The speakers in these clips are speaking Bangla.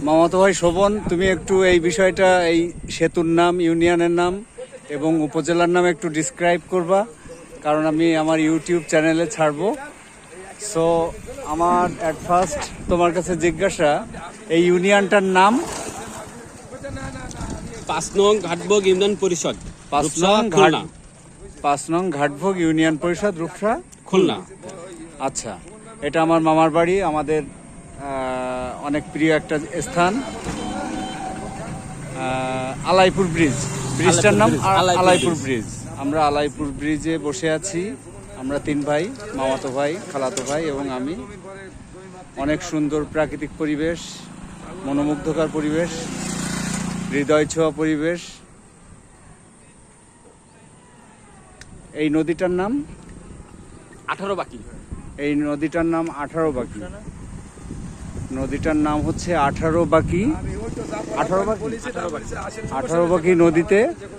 মামাতো ভাই শোভন, তুমি একটু এই বিষয়টা, এই সেতুর নাম, ইউনিয়নের নাম এবং উপজেলার নাম একটু ডিসক্রাইব করবা, কারণ আমি আমার ইউটিউব চ্যানেলে ছাড়বো। সো আমার অ্যাট ফার্স্ট তোমার কাছে জিজ্ঞাসা, এই ইউনিয়নটার নাম? 5 নং ঘাটবগ ইউনিয়ন পরিষদ, 5 নং ঘাটভোগ ইউনিয়ন পরিষদ, রূপসা, খুলনা। আচ্ছা, এটা আমার মামার বাড়ি, আমাদের অনেক প্রিয় একটা স্থান, আলাইপুর ব্রিজ। ব্রিজটার নাম আলাইপুর ব্রিজ। আমরা আলাইপুর ব্রিজে বসে আছি, আমরা 3 ভাই, মামাতো ভাই, খালাতো ভাই এবং আমি। অনেক সুন্দর প্রাকৃতিক পরিবেশ, মনোমুগ্ধকর পরিবেশ, হৃদয় ছোঁয়া পরিবেশ। এই নদীটার নাম 18 বাকি। এই নদীটার নাম 18 বাকি। নদীটার নাম হচ্ছে 18 বাকি। 18 বাকি নদীতে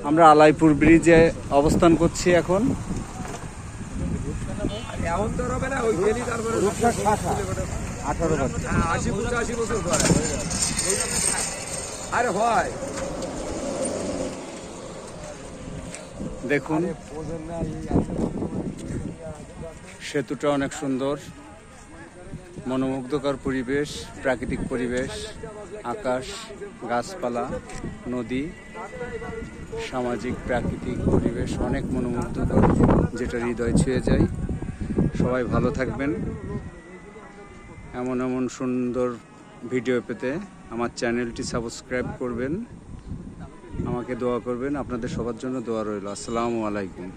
আমরা আলাইপুর ব্রিজে অবস্থান করছি এখন। দেখুন সেতুটা অনেক সুন্দর, মনোমুগ্ধকর পরিবেশ, প্রাকৃতিক পরিবেশ, আকাশ, গাছপালা, নদী, সামাজিক প্রাকৃতিক পরিবেশ অনেক মনোমুগ্ধকর, যেটা হৃদয় ছুঁয়ে যায়। সবাই ভালো থাকবেন। এমন এমন সুন্দর ভিডিও পেতে আমার চ্যানেলটি সাবস্ক্রাইব করবেন, আমাকে দোয়া করবেন। আপনাদের সবার জন্য দোয়া রইল। আসসালামু আলাইকুম।